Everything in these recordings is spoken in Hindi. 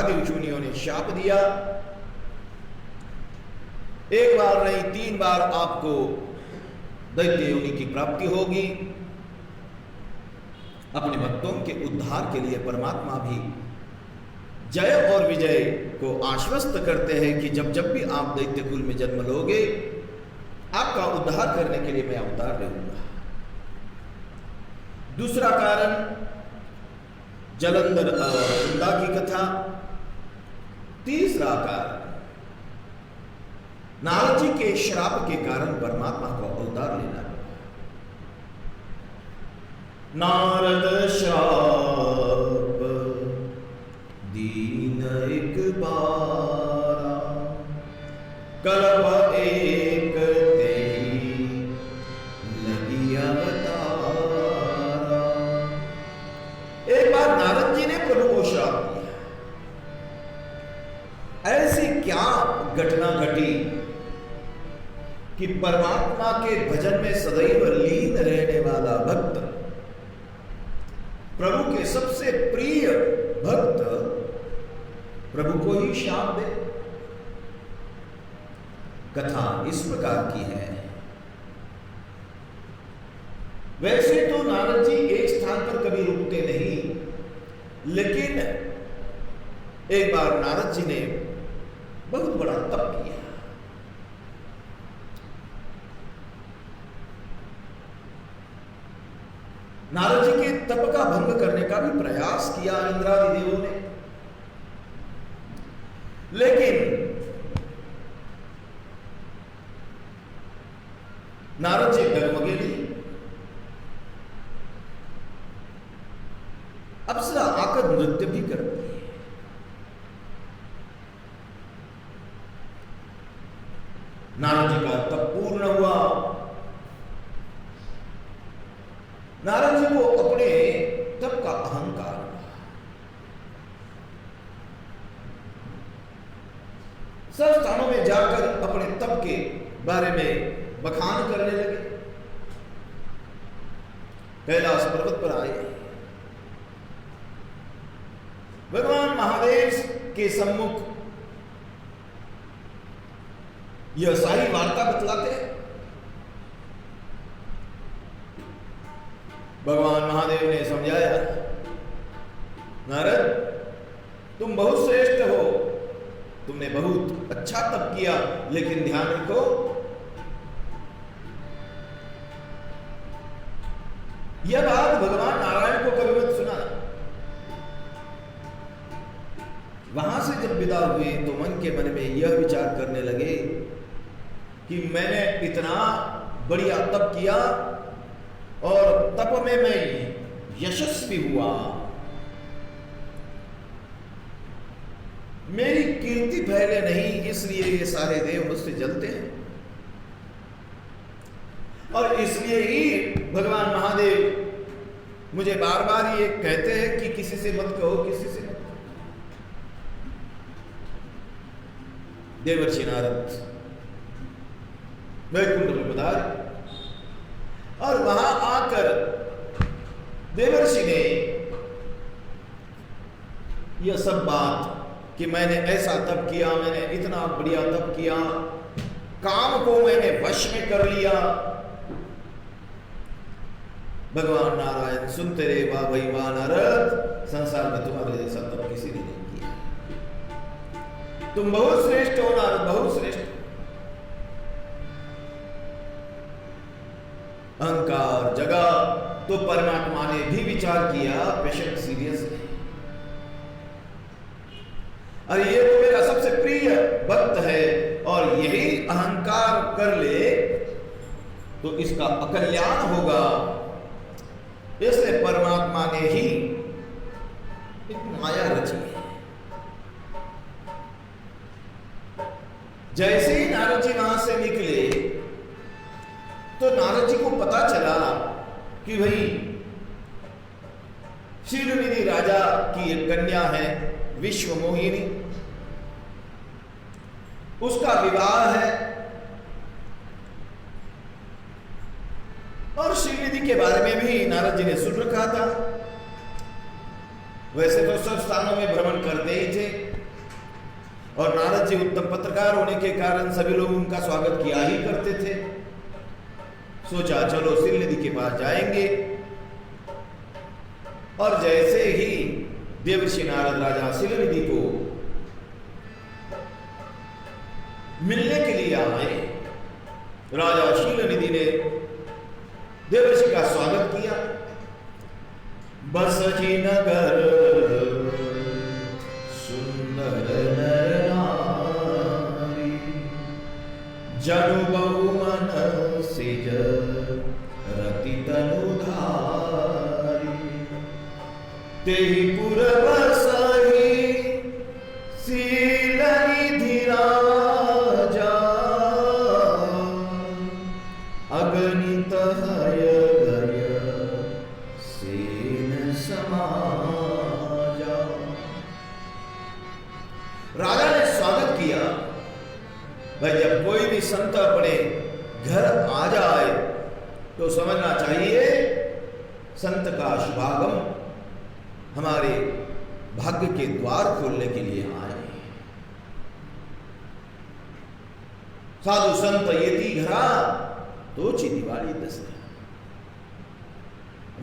ऋषियों ने शाप दिया, एक बार नहीं 3 बार आपको दैत्य योनि की प्राप्ति होगी। अपने भक्तों के उद्धार के लिए परमात्मा भी जय और विजय को आश्वस्त करते हैं कि जब जब भी आप दैत्य कुल में जन्म लोगे, आपका उद्धार करने के लिए मैं अवतार रहूंगा। दूसरा कारण जलंधर और वृंदा की कथा। तीसरा कारण नारद जी के श्राप के कारण परमात्मा को अवतार लेना। नारद श्राप दीन एक बारा, कल्प एक तेहि लगी अवतारा। एक बार नारद जी ने प्रभु को श्राप दिया। ऐसी क्या घटना घटी कि परमात्मा के भजन में सदैव लीन रहने वाला भक्त, प्रभु के सबसे प्रिय भक्त प्रभु को ही शाप दे। कथा इस प्रकार की है। वैसे तो नारद जी एक स्थान पर कभी रुकते नहीं, लेकिन एक बार नारद जी ने बहुत बड़ा तप किया। नारद जी के तप का भंग करने का भी प्रयास किया इंद्रादि देवों ने, लेकिन नारद जी डगमगे नहीं। अप्सरा आकर नृत्य भी करती है। नारद जी का तप पूर्ण हुआ। नारद जी को अपने तप का अहंकार हुआ। सब स्थानों में जाकर अपने तप के बारे में बखान करने लगे। कैलाश पर्वत पर आए, भगवान महादेव के सम्मुख यह सारी वार्ता बतलाते हैं। भगवान महादेव ने समझाया, नारद तुम बहुत श्रेष्ठ हो, तुमने बहुत अच्छा तप किया, लेकिन ध्यान रखो यह बात भगवान नारायण को कभी मत सुना। वहां से जब विदा हुए तो मन के मन में यह विचार करने लगे कि मैंने इतना बढ़िया तप किया और तप में मैं यशस्वी हुआ, मेरी कीर्ति फैले नहीं, इसलिए ये सारे देव मुझसे जलते हैं। और इसलिए ही भगवान महादेव मुझे बार बार ये कहते हैं कि किसी से मत कहो, किसी से मत कहो। देवर्षि नारद वैकुंठ में पधारे और वहां आकर देवर्षि ने यह सब बात कि मैंने ऐसा तप किया, मैंने इतना बढ़िया तप किया, काम को मैंने वश में कर लिया। भगवान नारायण सुनते रहे, वाह भाई वाह नारद, संसार में तुम्हारे जैसा तप किसी ने नहीं किया, तुम बहुत श्रेष्ठ हो नारद, बहुत श्रेष्ठ। अहंकार जगा तो परमात्मा ने भी विचार किया, पेशेंट सीरियस है, अरे ये तो मेरा सबसे प्रिय भक्त है और यही अहंकार कर ले तो इसका अकल्याण होगा। इसलिए परमात्मा ने ही एक माया रची है। जैसे ही नारद जी वहां से निकले तो नारद जी को पता चला कि भाई शीलनिधि राजा की एक कन्या है विश्वमोहिनी, उसका विवाह है। और शीलनिधि के बारे में भी नारद जी ने सुन रखा था। वैसे तो सब स्थानों में भ्रमण करते ही थे, और नारद जी उत्तम पत्रकार होने के कारण सभी लोग उनका स्वागत किया ही करते थे। सोचा चलो शीलनिधि के पास जाएंगे। और जैसे ही देवर्षि नारद राजा शीलनिधि को मिलने के लिए आए, राजा शीलनिधि ने देवर्षि का स्वागत किया। बसजी नगर सुंदर नर नारी, जनु बहु मन सिज रति तनु धारी, तेहि पुर बसहि शीलनिधि राजा, अगणित हय गय सेन समाजा। राजा ने स्वागत किया। भाई जब कोई भी संत अपने घर आ जाए तो समझना चाहिए संत का शुभागम हमारे भाग्य के द्वार खोलने के लिए आए। साधु संत यति घरा तो दिवाली दस्तक।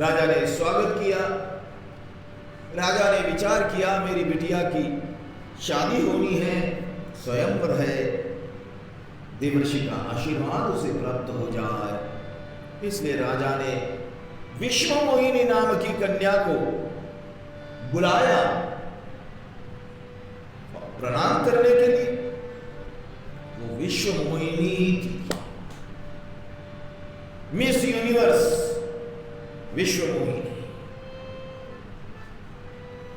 राजा ने स्वागत किया। राजा ने विचार किया मेरी बिटिया की शादी होनी है, स्वयंवर है, देवर्षि का आशीर्वाद उसे प्राप्त हो जाए। इसलिए राजा ने विश्वमोहिनी नाम की कन्या को बुलाया प्रणाम करने के लिए। वो विश्वमोहिनी थी, मिस यूनिवर्स विश्वमोहिनी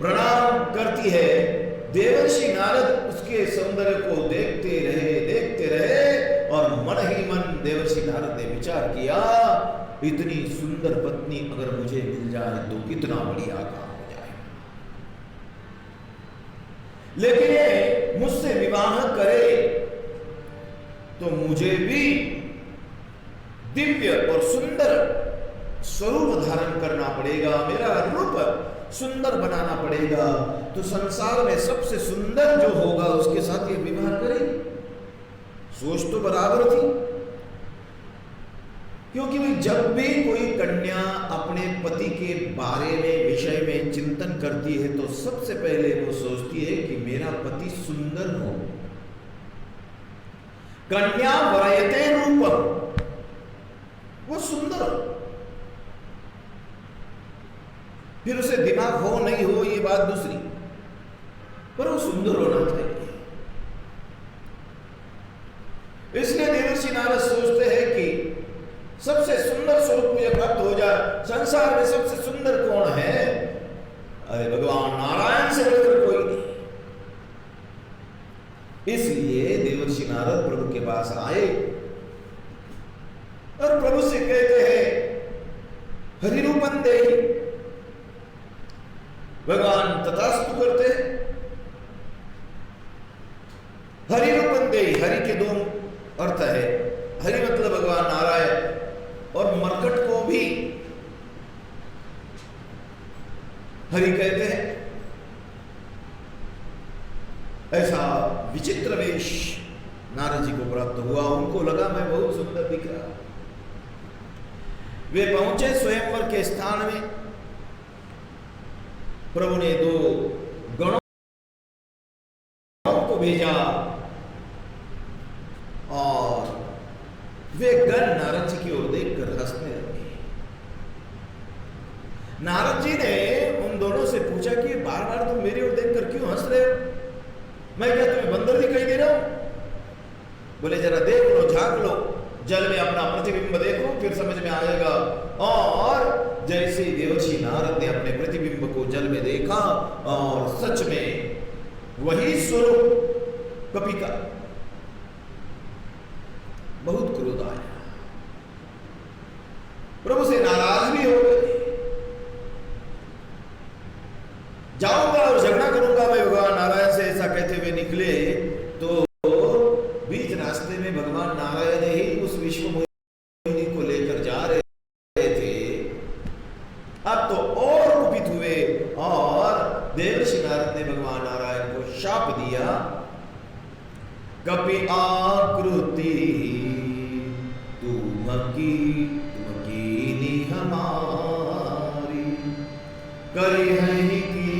प्रणाम करती है। देवर्षि नारद उसके सौंदर्य को देखते रहे और मन ही मन देवर्षि नारद ने विचार किया इतनी सुंदर पत्नी अगर मुझे मिल जाए तो कितना बढ़िया काम हो जाए। लेकिन ये मुझसे विवाह करे तो मुझे भी दिव्य और सुंदर स्वरूप धारण करना पड़ेगा, मेरा रूप सुंदर बनाना पड़ेगा। तो संसार में सबसे सुंदर जो होगा उसके साथ ये विवाह करेगी। सोच तो बराबर थी, क्योंकि भाई जब भी कोई कन्या अपने पति के बारे में विषय में चिंतन करती है तो सबसे पहले वो सोचती है कि मेरा पति सुंदर हो। कन्या वरयते रूपम, वो सुंदर हो। फिर उसे दिमाग हो नहीं हो ये बात दूसरी, पर वो सुंदर होना चाहिए। इसलिए देवर्षि नारद सोचते हैं कि सबसे सुंदर स्वरूप मुझे प्राप्त हो जाए। संसार में सबसे सुंदर कौन है? अरे भगवान नारायण से बढ़कर कोई नहीं। इसलिए देवर्षि नारद प्रभु के पास आए और प्रभु से कहते हैं हरि रूपं देहि। भगवान तथास्तु करते हैं। हरि रूपं देहि, हरि के दो अर्थ है। हरि मतलब भगवान नारायण, और मरकट को भी हरि कहते हैं। ऐसा विचित्र वेश नारद जी को प्राप्त हुआ। उनको लगा मैं बहुत सुंदर दिख रहा। वे पहुंचे स्वयंवर के स्थान में। प्रभु ने दो गणों को भेजा और वे गण नारद जी की ओर देखकर हंसने लगे। नारद जी ने उन दोनों से पूछा कि बार बार तुम मेरी ओर देखकर क्यों हंस रहे हो? मैं क्या तुम्हें बंदर दिखाई दे रहा हूं? बोले जरा देख लो, झांक लो, जल में अपना प्रतिबिंब देखो, फिर समझ में आएगा। और जैसे देवर्षि नारद ने अपने प्रतिबिंब को जल में देखा और सच में वही स्वरूप कपि का, बहुत क्रोध आया। प्रभु से नाराज भी हो गए। जाऊंगा और झगड़ा करूंगा मैं भगवान नारायण से, ऐसा कहते हुए निकले तो बीच रास्ते में भगवान नारायण ही उस विश्वमोहिनी को लेकर जा रहे थे। अब तो और कुपित हुए और देवर्षि नारद ने भगवान नारायण को शाप दिया कपि आकृति तुम कीनी हमारी, करी है की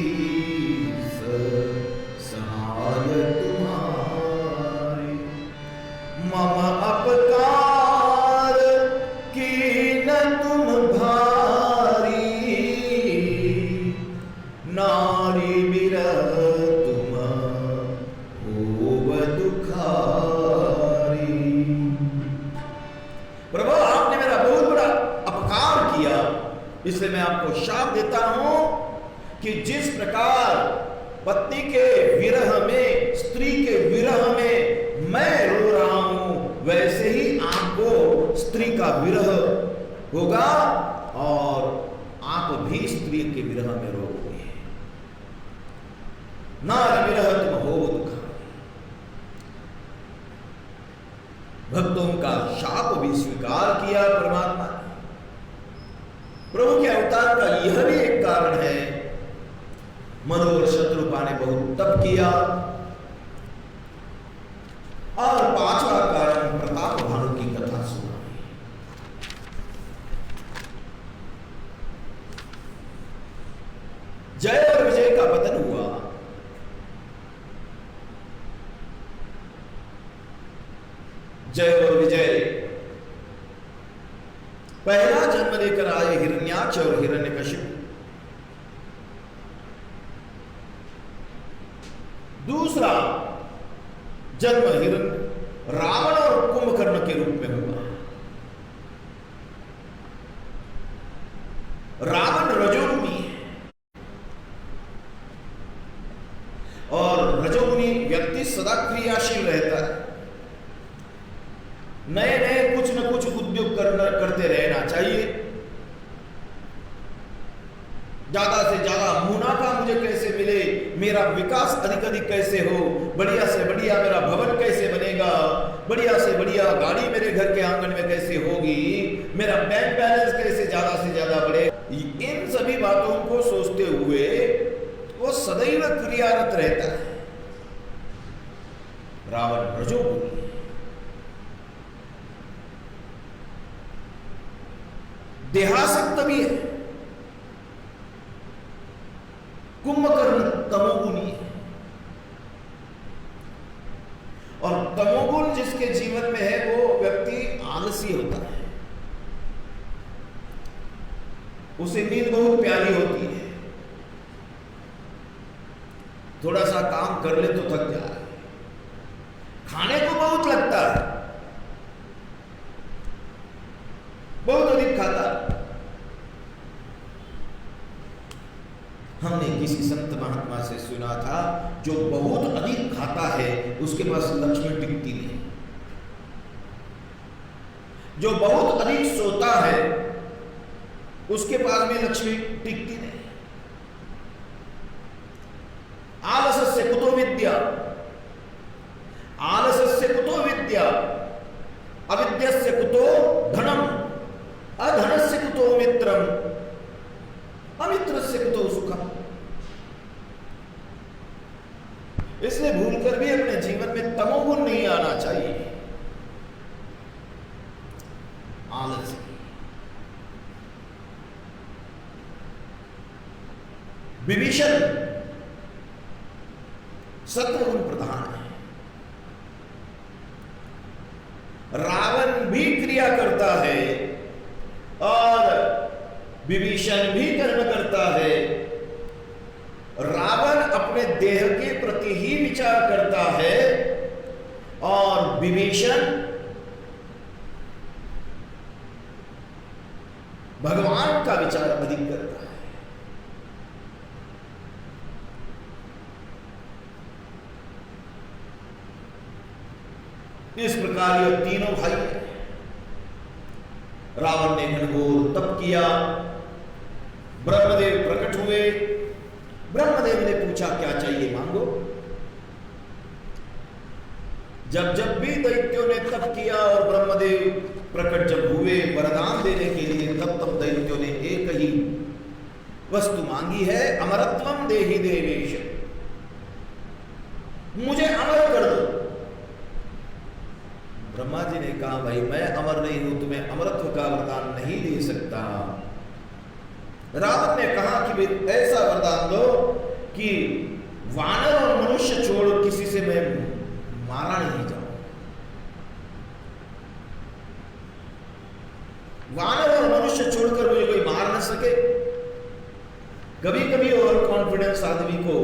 सहाय तुम्हारी। मम अपकार कीन तुम भारी, नारी बिरह तुम होव दुखारी। प्रभु, आपने मेरा बहुत बड़ा अपकार किया, इसलिए मैं आपको शाप देता हूं कि जिस प्रकार पत्नी के विरह में, स्त्री के विरह में मैं रो रहा हूं, वैसे ही आपको स्त्री का विरह होगा और आप भी स्त्री के विरह में रोओगे। नारी विरह तुम हो दुखा। भक्तों का शाप भी स्वीकार किया परमात्मा ने। प्रभु के अवतार का यह भी एक कारण है। मनोहर शत्रुपा ने बहुत तप किया, और पांचवा कारण प्रताप भानु की कथा सुनाई। जय और विजय का पतन हुआ। जय और विजय पहला जन्म लेकर आए हिरण्याक्ष और हिरण्यकशिपु। दूसरा जन्म हिरण्य रावण और कुंभकर्ण के रूप में हुआ। रावण रजोगुणी है, और रजोगुणी व्यक्ति सदा क्रियाशील रहता है। नए नए कुछ न कुछ उद्योग करते रहना चाहिए। ज्यादा से ज्यादा मुनाफा मुझे कैसे मिले, मेरा विकास अधिक अधिक कैसे हो, बढ़िया से बढ़िया मेरा भवन कैसे बनेगा, बढ़िया से बढ़िया गाड़ी मेरे घर के आंगन में कैसे होगी, मेरा बैंक बैलेंस कैसे ज्यादा से ज्यादा बढ़े। इन सभी बातों को सोचते हुए वो सदैव क्रियारत रहता है। रावण रजोगुणी, देहासक्त भी है। कुंभकर्ण तमोगुणी है, और तमोगुण जिसके जीवन में है वो व्यक्ति आलसी होता है। उसे नींद बहुत प्यारी होती है, थोड़ा सा काम कर ले तो थक जाए। खाने को बहुत लगता है, बहुत अधिक खाता है। हमने किसी संत महात्मा से सुना था, जो बहुत अधिक खाता है उसके पास लक्ष्मी टिकती नहीं। जो बहुत अधिक सोता है उसके पास में लक्ष्मी टिकती नहीं। आलस्य कुतो विद्या, आलस्य कुतो विद्या, अविद्यस्य कुतो धनम, अधनस्य कुतो मित्रम, अमित्रस्य कुतो सुखम। इसलिए भूलकर भी अपने जीवन में तमोगुण नहीं आना चाहिए। आलस्य, विभीषण सत्वगुण प्रधान है। रावण भी क्रिया करता है और विभीषण भी कर्म करता है। रावण अपने देह के प्रति ही विचार करता है और विभीषण भगवान का विचार अधिक करता है। इस प्रकार ये तीनों भाई हैं। रावण ने घनघोर तप किया, ब्रह्मदेव प्रकट हुए। ब्रह्मदेव ने पूछा क्या चाहिए मांगो। जब जब भी दैत्यों ने तप किया और ब्रह्मदेव प्रकट जब हुए वरदान देने के लिए, तब तब दैत्यों ने एक ही वस्तु मांगी है, अमरत्वम देहि देवेश, मुझे अमर कर दो। ब्रह्मा जी ने कहा भाई मैं अमर नहीं हूं, तुम्हें अमरत्व का वरदान नहीं दे सकता। रावण ने कहा कि भाई ऐसा वरदान दो कि वानर और मनुष्य छोड़ किसी से मैं मारा नहीं जाऊं। वानर और मनुष्य छोड़कर मुझे कोई मार न सके। कभी कभी ओवर कॉन्फिडेंस आदमी को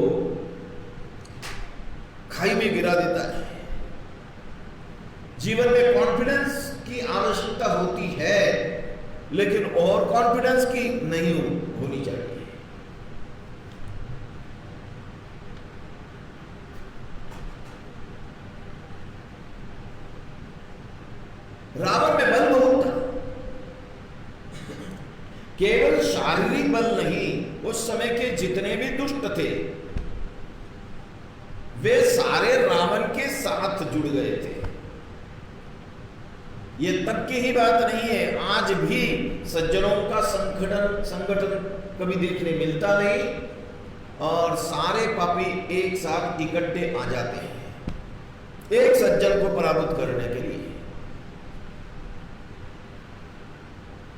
खाई में गिरा देता है। जीवन में कॉन्फिडेंस की आवश्यकता होती है, लेकिन ओवर कॉन्फिडेंस की नहीं होनी चाहिए। रावण में बल बहुत था, केवल शारीरिक बल नहीं, उस समय के जितने भी दुष्ट थे वे सारे रावण के साथ जुड़ गए थे। ये तब की ही बात नहीं है, आज भी सज्जनों का संगठन कभी देखने मिलता नहीं और सारे पापी एक साथ इकट्ठे आ जाते हैं एक सज्जन को पराभूत करने के लिए।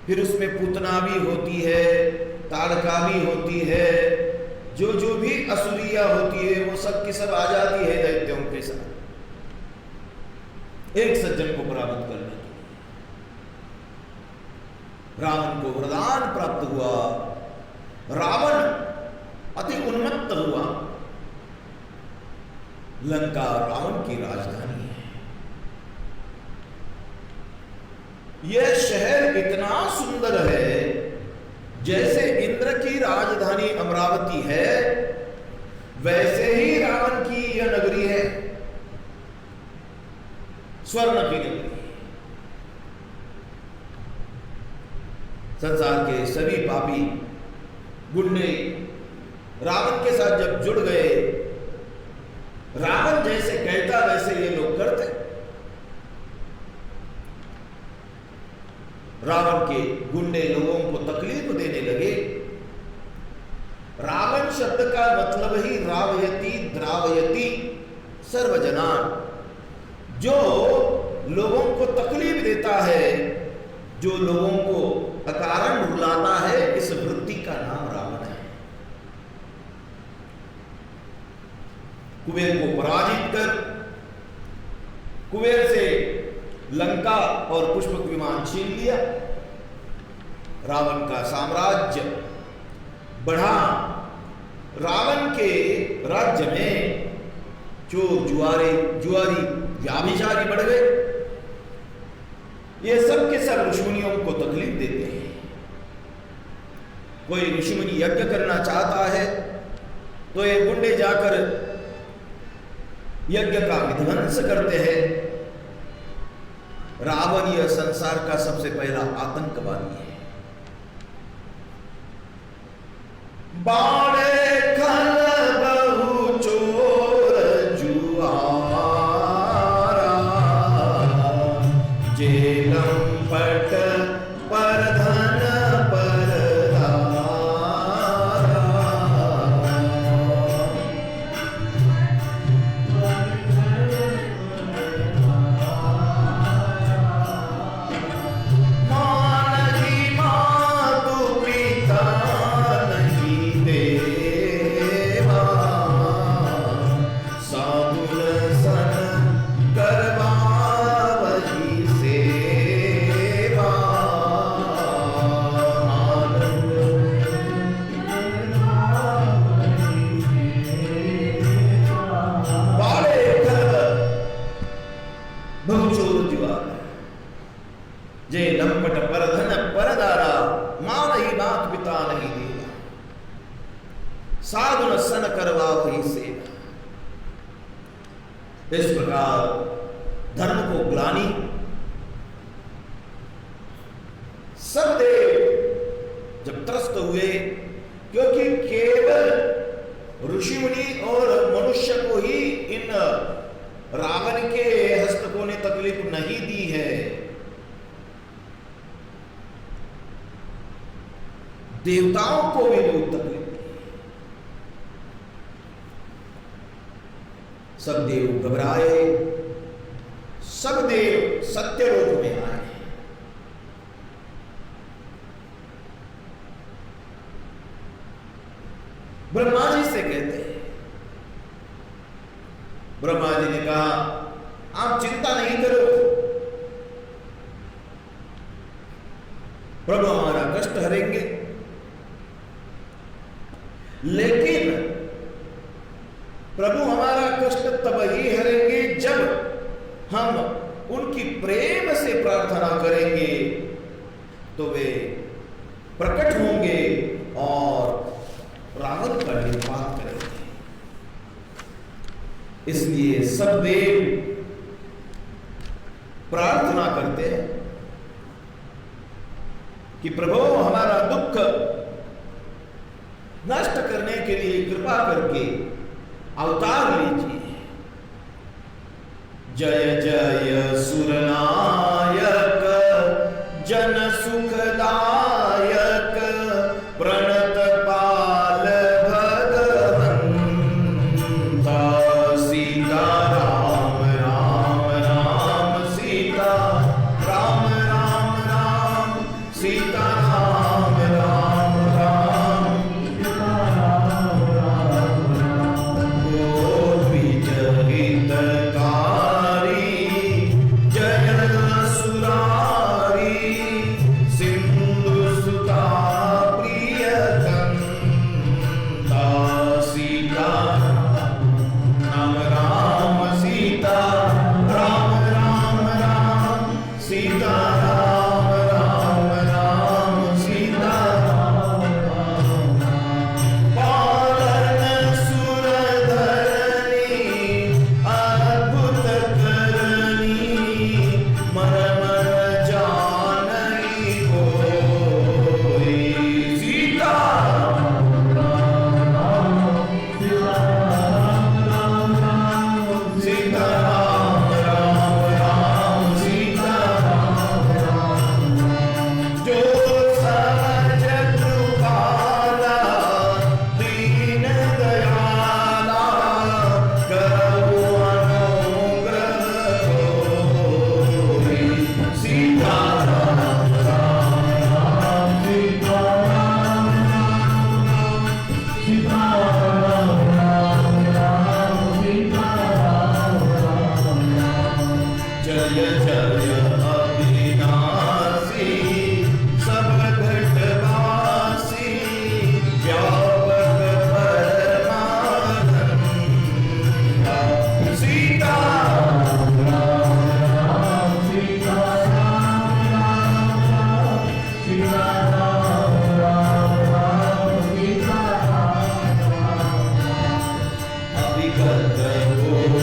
फिर उसमें पूतना भी होती है, ताड़का भी होती है, जो भी असुरिया होती है वो सब की सब आ जाती है दैत्यों के साथ एक सज्जन को पराभूत करने के लिए। रावण को वरदान प्राप्त हुआ, रावण अति उन्मत्त हुआ। लंका रावण की राजधानी है। यह शहर इतना सुंदर है, जैसे इंद्र की राजधानी अमरावती है वैसे ही रावण की यह नगरी है, स्वर्ण की नगरी। संसार के सभी पापी गुंडे रावण के साथ जब जुड़ गए, रावण जैसे कहता वैसे ये लोग करते। रावण के गुंडे लोगों को तकलीफ देने लगे। रावण शब्द का मतलब ही रावयति द्रावयति सर्वजनान, जो लोगों को तकलीफ देता है, जो लोगों को अकारण रुलाता है, इस वृत्ति का नाम रावण है। कुबेर को पराजित कर कुबेर से लंका और पुष्पक विमान छीन लिया। रावण का साम्राज्य बढ़ा। रावण के राज्य में चोर जुआरी व्याभिचारी बढ़ गए। ये सब के सब ऋषिमुनियों को तकलीफ देते हैं। कोई ऋषिमुनि यज्ञ करना चाहता है तो ये गुंडे जाकर यज्ञ का विध्वंस करते हैं। रावण यह संसार का सबसे पहला आतंकवादी है। बाड़े खल बहु चोर जुआरा, जेलम पट पर धन पर साधुन सन करवा वही सेवा। इस प्रकार धर्म को ग्लानि सब देव जब त्रस्त हुए, क्योंकि केवल ऋषि मुनि और मनुष्य को ही इन रावण के हस्तकों ने तकलीफ नहीं दी है, देवताओं को भी बहुत तकलीफ। सब देव घबराए, सब देव सत्य रूप में आए। ब्रह्मा जी से कहते हैं, ब्रह्मा जी ने कहा आप चिंता नहीं करो, प्रभु हमारा कष्ट हरेंगे, लेकिन प्रभु हमारा कष्ट तब ही हरेंगे जब हम उनकी प्रेम से प्रार्थना करेंगे, तो वे प्रकट होंगे और रावण का निर्माण करेंगे। इसलिए सब देव प्रार्थना करते हैं कि प्रभु हमारा दुख नष्ट करने के लिए कृपा करके अवतार लीजिए। जय जय सुरनायक जन सुखदायक प्रणत पाल भगवंता सीता राम राम राम सीता राम राम राम सीता राम राम राम गोपीज हितकारी जय सुरारी सिंधु सुता प्रिय कंता सीता राम राम सीता राम राम राम सीता राम राम राम सीता पालन सुरधरणी अद्भुत करणी मरम जानई होई सीता सीता राम राम राम सीता जो सहज कृपाला दीन दयाला करहु अनुग्रह होई सीता राम राम राम सीता राम सीता राम राम राम सीता राम जय जय अविनाशी सब घटवासी व्यापक परमानंद सीता राम राम सीता राम राम सीता राम राम सीता अभिगत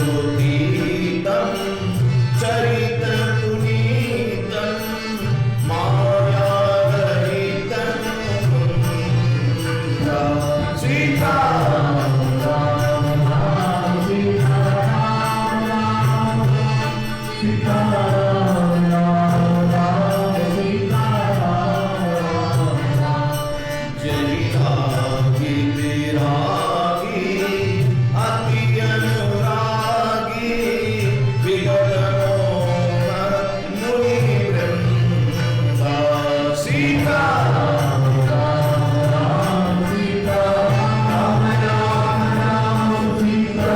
गोतीतम चरित पुनीतम माया रहितम सीता राम राम सीता राम सीता राम सीता जयितागी विरागी अति अनुरागी विगत मुनि वृंदा सीता राम राम सीता राम राम सीता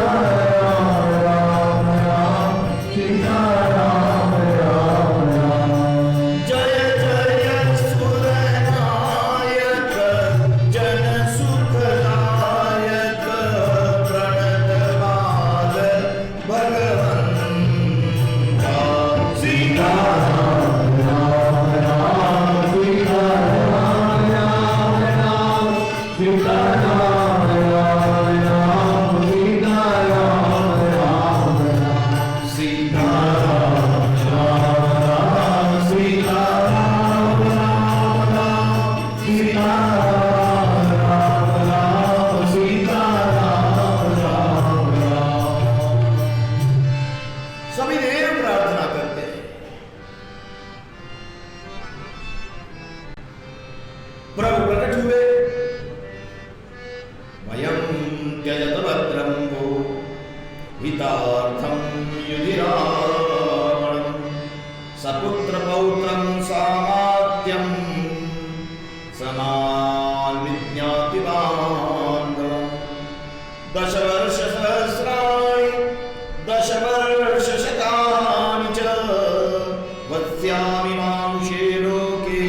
राम राम सीता राम राम जय जय सुरनायक जन सुखदायक प्रणत पाल भगवंता सीता राम राम राम सीता राम राम राम सीता राम राम राम सीता राम राम सीता राम राम सीता राम राम सीता राम सीता राम सभी देव प्रार्थना करते हैं, प्रभु प्रकट हुए। वयं त्यजत भद्रं वो हितार्थं युधिरावण सपुत्र पौत्रं सामात्यं समान विज्ञाति बांधवम् दशवर्ष सहस्राणि दशवर्षशतानि च वत्स्यामि मानुषे लोके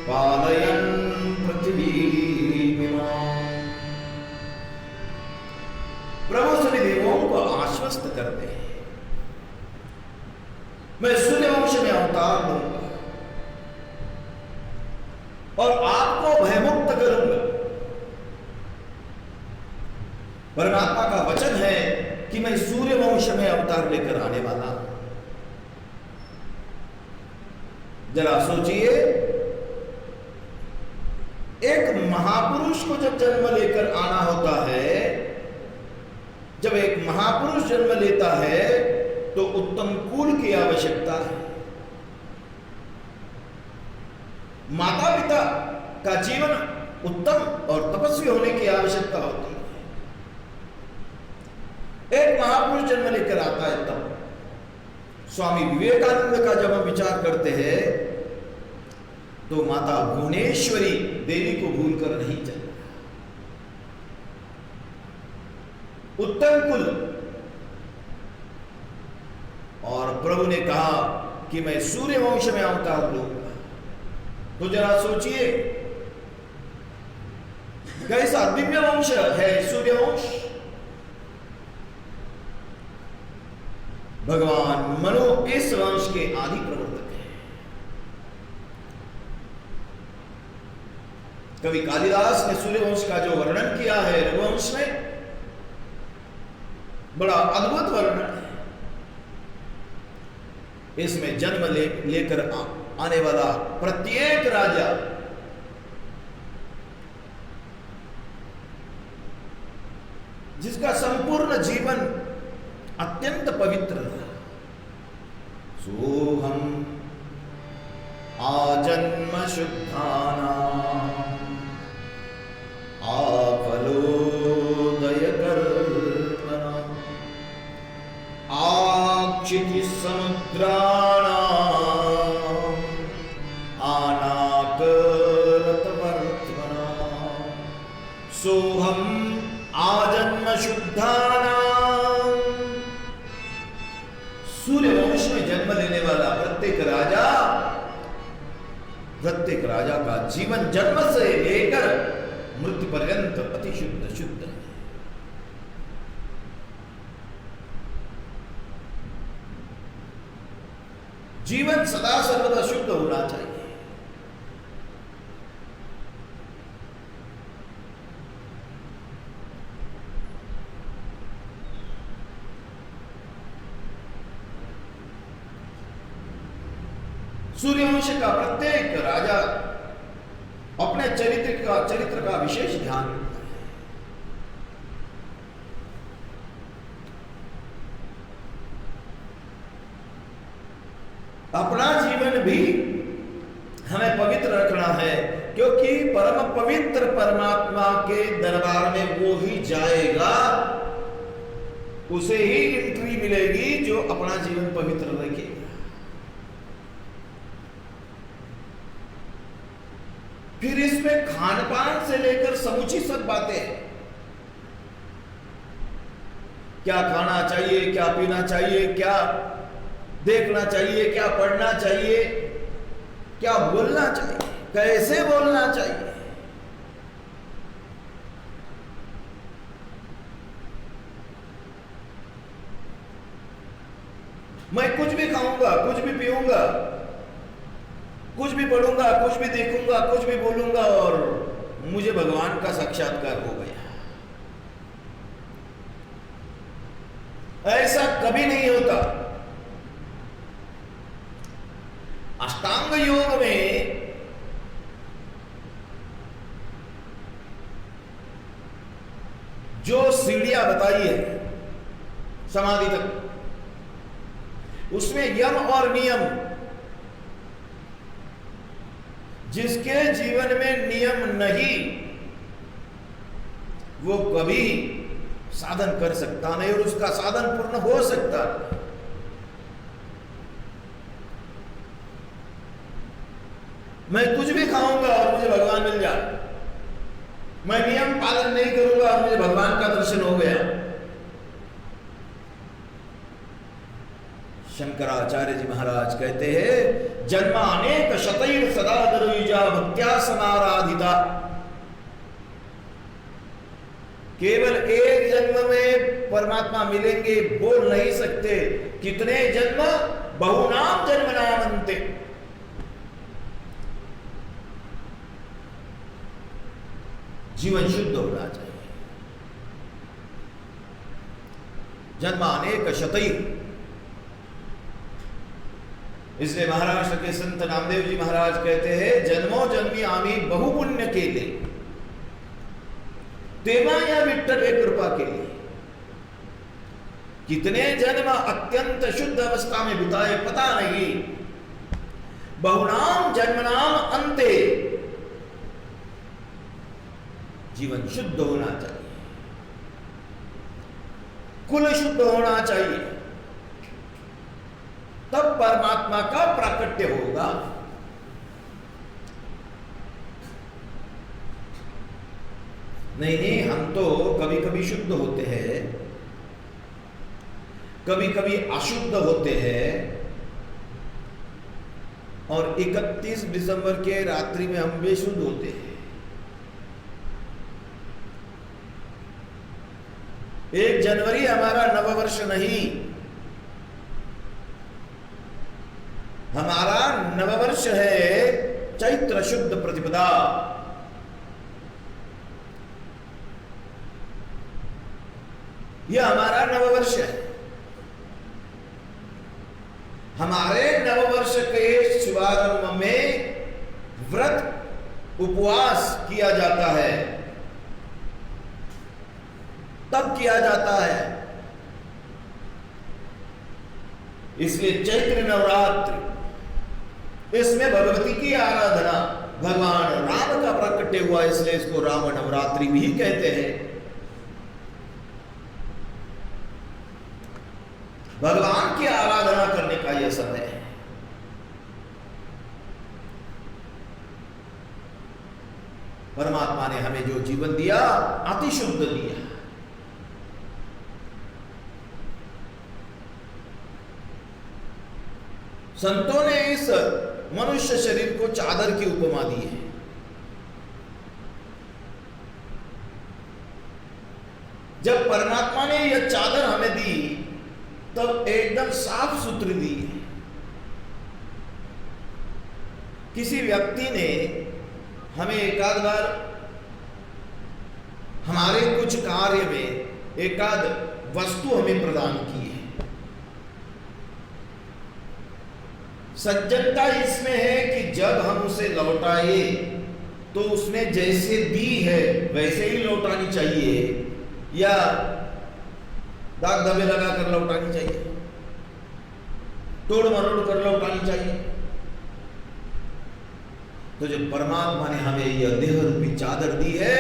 पालयन् पृथ्वीमिमाम्। प्रभु सभी देवों को आश्वस्त करते हैं, मैं सूर्यवंश में अवतार लूंगा और आपको भयमुक्त करूंगा। परमात्मा का वचन है कि मैं सूर्यवंश में अवतार लेकर आने वाला हूं। जरा सोचिए, एक महापुरुष को जब जन्म लेकर आना होता है, जब एक महापुरुष जन्म लेता है तो उत्तम कुल की आवश्यकता है। माता पिता का जीवन उत्तम और तपस्वी होने की आवश्यकता होती है। एक महापुरुष जन्म लेकर आता है तब। स्वामी विवेकानंद का जब हम विचार करते हैं तो माता भुवनेश्वरी देवी को भूलकर नहीं चलता। उत्तम कुल, और प्रभु ने कहा कि मैं सूर्यवंश में अवतार लूंगा। तो जरा सोचिए, कैसा दिव्य वंश है सूर्यवंश। भगवान मनु इस वंश के आदि प्रवर्तक हैं। कवि कालिदास ने सूर्यवंश का जो वर्णन किया है रघुवंश में, बड़ा अद्भुत वर्णन है। इसमें जन्म लेकर आने वाला प्रत्येक राजा जिसका संपूर्ण जीवन अत्यंत पवित्र था। सोहम आजन्म शुद्धानां आफलोदय कर्मणाम् आक्षिति समुद्राणाम् आनाकरतवर्त्मनाम् सोहम आजन्म शुद्धानां। सूर्यवंश में जन्म लेने वाला प्रत्येक राजा का जीवन जन्म से लेकर मृत्यु पर्यंत अति शुद्ध है। जीवन सदा सर्वदा शुद्ध होना चाहिए। सूर्यवंश का प्रत्येक राजा अपने चरित्र का विशेष ध्यान रखता है। अपना जीवन भी हमें पवित्र रखना है, क्योंकि परम पवित्र परमात्मा के दरबार में वो ही जाएगा, उसे ही एंट्री मिलेगी जो अपना जीवन पवित्र रखेगा। फिर इसमें खान पान से लेकर समुचित सब बातें हैं। क्या खाना चाहिए, क्या पीना चाहिए, क्या देखना चाहिए, क्या पढ़ना चाहिए, क्या बोलना चाहिए, कैसे बोलना चाहिए। मैं कुछ भी खाऊंगा, कुछ भी पीऊंगा, कुछ भी पढ़ूंगा, कुछ भी देखूंगा, कुछ भी बोलूंगा और मुझे भगवान का साक्षात्कार हो गया, ऐसा कभी नहीं होता। अष्टांग योग में जो सीढ़ियां बताई है समाधि तक, उसमें यम और नियम, जिसके जीवन में नियम नहीं वो कभी साधन कर सकता नहीं और उसका साधन पूर्ण हो सकता। मैं कुछ भी खाऊंगा और मुझे भगवान मिल जाए, मैं नियम पालन नहीं करूंगा और मुझे भगवान का दर्शन हो गया। शंकराचार्य जी महाराज कहते हैं, जन्मा अनेक शतैर सदा दरुजा भक्त्या समाराधिता। केवल एक जन्म में परमात्मा मिलेंगे बोल नहीं सकते, कितने जन्म, बहुनाम जन्म नामंते। जीवन शुद्ध होना चाहिए। जन्म अनेक शतैर, इसलिए महाराष्ट्र के संत नामदेव जी महाराज कहते हैं, जन्मों जन्मी आम्ही बहुपुण्य केले, तेव्हा या विठ्ठल कृपा केली। कितने जन्म अत्यंत शुद्ध अवस्था में बिताए पता नहीं, बहुनाम जन्मनाम अंते। जीवन शुद्ध होना चाहिए, कुल शुद्ध होना चाहिए, तब परमात्मा का प्राकट्य होगा। नहीं, हम तो कभी कभी शुद्ध होते हैं, कभी कभी अशुद्ध होते हैं, और 31 दिसंबर के रात्रि में हम बेशुद्ध होते हैं। 1 जनवरी हमारा नववर्ष नहीं, हमारा नववर्ष है चैत्र शुद्ध प्रतिपदा। यह हमारा नववर्ष है। हमारे नववर्ष के शुभारंभ में व्रत उपवास किया जाता है, तब किया जाता है। इसलिए चैत्र नवरात्रि, इसमें भगवती की आराधना, भगवान राम का प्रकट्य हुआ, इसलिए इसको राम नवरात्रि भी कहते हैं। भगवान की आराधना करने का यह समय है। परमात्मा ने हमें जो जीवन दिया, अति शुद्ध दिया। संतों ने इस मनुष्य शरीर को चादर की उपमा दी है। जब परमात्मा ने यह चादर हमें दी, तब एकदम साफ सुथरी दी है। किसी व्यक्ति ने हमें एकाध बार हमारे कुछ कार्य में एकाध वस्तु हमें प्रदान की है। सज्जनता इसमें है कि जब हम उसे लौटाए तो उसने जैसे दी है वैसे ही लौटानी चाहिए, या दाग धब्बे लगा कर लौटानी चाहिए, तोड़ मरोड़ कर लौटानी चाहिए। तो जो परमात्मा ने हमें यह देह रूपी चादर दी है,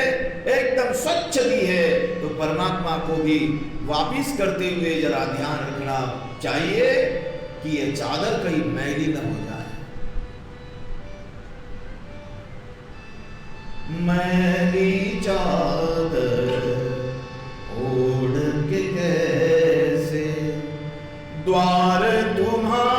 एकदम स्वच्छ दी है, तो परमात्मा को भी वापिस करते हुए जरा ध्यान रखना चाहिए कि यह चादर कहीं मैली न हो जाए। मैली चादर ओढ़ के कैसे द्वार तुम्हारे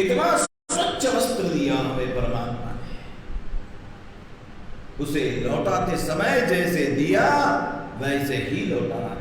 इतना स्वच्छ वस्त्र दिया हमें परमात्मा ने, उसे लौटाते समय जैसे दिया वैसे ही लौटाना